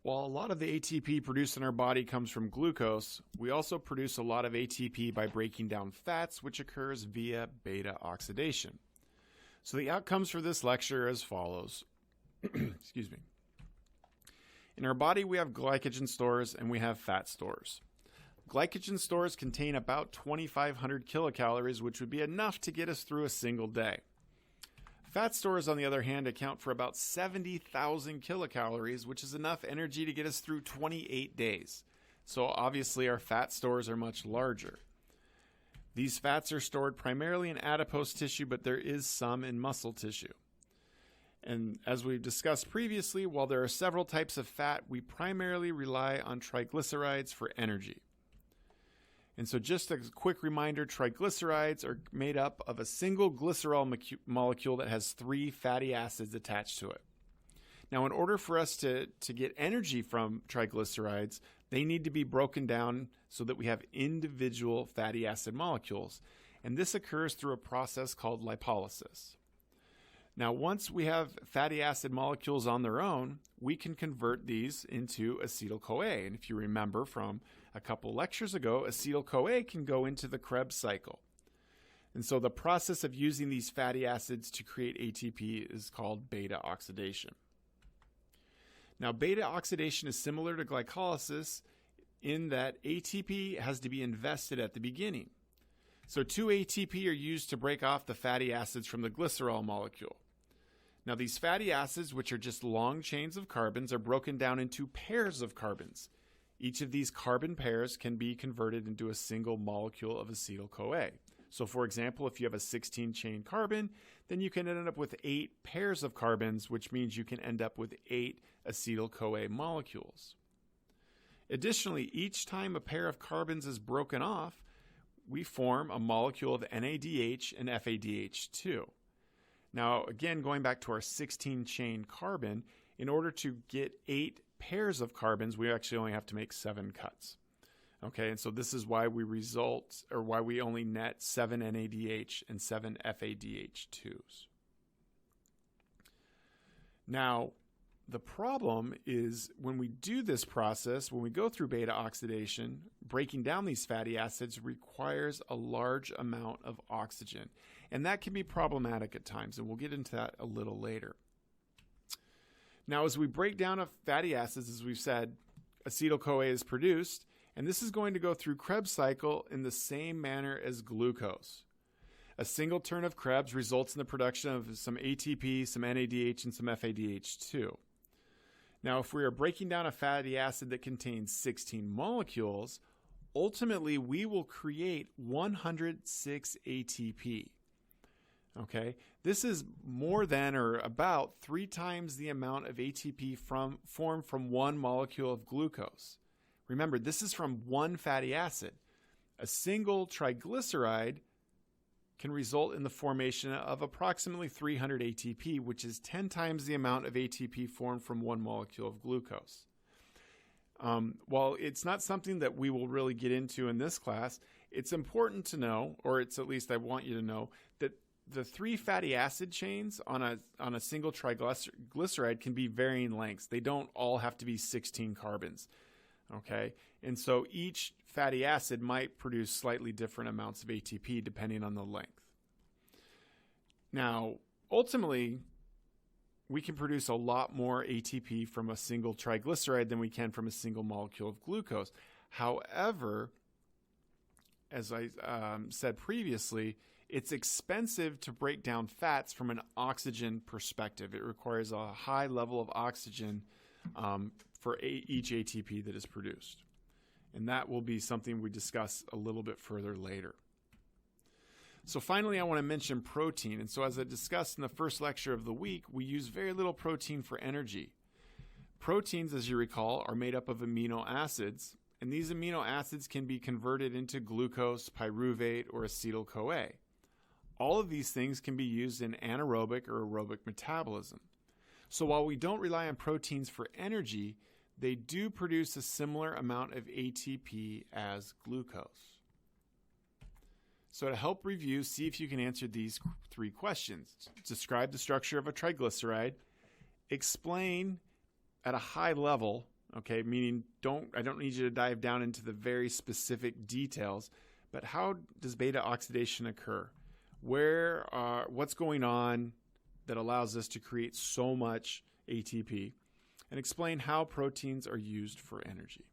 While a lot of the ATP produced in our body comes from glucose, we also produce a lot of ATP by breaking down fats, which occurs via beta oxidation. So the outcomes for this lecture are as follows. Excuse me. In our body, we have glycogen stores and we have fat stores. Glycogen stores contain about 2,500 kilocalories, which would be enough to get us through a single day. Fat stores, on the other hand, account for about 70,000 kilocalories, which is enough energy to get us through 28 days. So obviously our fat stores are much larger. These fats are stored primarily in adipose tissue, but there is some in muscle tissue. And as we've discussed previously, while there are several types of fat, we primarily rely on triglycerides for energy. And so just a quick reminder, triglycerides are made up of a single glycerol molecule that has 3 fatty acids attached to it. Now, in order for us to get energy from triglycerides, they need to be broken down so that we have individual fatty acid molecules. And this occurs through a process called lipolysis. Now, once we have fatty acid molecules on their own, we can convert these into acetyl-CoA. And if you remember from a couple lectures ago, acetyl-CoA can go into the Krebs cycle. And so the process of using these fatty acids to create ATP is called beta oxidation. Now, beta oxidation is similar to glycolysis in that ATP has to be invested at the beginning. So 2 ATP are used to break off the fatty acids from the glycerol molecule. Now, these fatty acids, which are just long chains of carbons, are broken down into pairs of carbons. Each of these carbon pairs can be converted into a single molecule of acetyl-CoA. So, for example, if you have a 16-chain carbon, then you can end up with 8 pairs of carbons, which means you can end up with 8 acetyl-CoA molecules. Additionally, each time a pair of carbons is broken off, we form a molecule of NADH and FADH2. Now, again, going back to our 16-chain carbon, in order to get 8 pairs of carbons, we actually only have to make 7 cuts. Okay, and so this is why why we only net 7 NADH and 7 FADH2s. Now, the problem is when we do this process, when we go through beta oxidation, breaking down these fatty acids requires a large amount of oxygen. And that can be problematic at times, and we'll get into that a little later. Now, as we break down fatty acids, as we've said, acetyl-CoA is produced, and this is going to go through Krebs cycle in the same manner as glucose. A single turn of Krebs results in the production of some ATP, some NADH, and some FADH2. Now, if we are breaking down a fatty acid that contains 16 molecules, ultimately we will create 106 ATP. Okay, this is more than or about 3 times the amount of ATP formed from one molecule of glucose. Remember, this is from one fatty acid. A single triglyceride can result in the formation of approximately 300 ATP, which is 10 times the amount of ATP formed from one molecule of glucose. While it's not something that we will really get into in this class, it's important to know, or it's at least I want you to know, that the 3 fatty acid chains on a single triglyceride can be varying lengths. They don't all have to be 16 carbons. Okay, and so each fatty acid might produce slightly different amounts of ATP depending on the length. Now, ultimately, we can produce a lot more ATP from a single triglyceride than we can from a single molecule of glucose. However, as I said previously, it's expensive to break down fats from an oxygen perspective. It requires a high level of oxygen for each ATP that is produced. And that will be something we discuss a little bit further later. So finally, I want to mention protein. And so as I discussed in the first lecture of the week, we use very little protein for energy. Proteins, as you recall, are made up of amino acids, and these amino acids can be converted into glucose, pyruvate, or acetyl-CoA. All of these things can be used in anaerobic or aerobic metabolism. So while we don't rely on proteins for energy, they do produce a similar amount of ATP as glucose. So to help review, see if you can answer these 3 questions. Describe the structure of a triglyceride. Explain at a high level, Okay, meaning I don't need you to dive down into the very specific details, but how does beta oxidation occur? What's going on that allows us to create so much ATP? And explain how proteins are used for energy.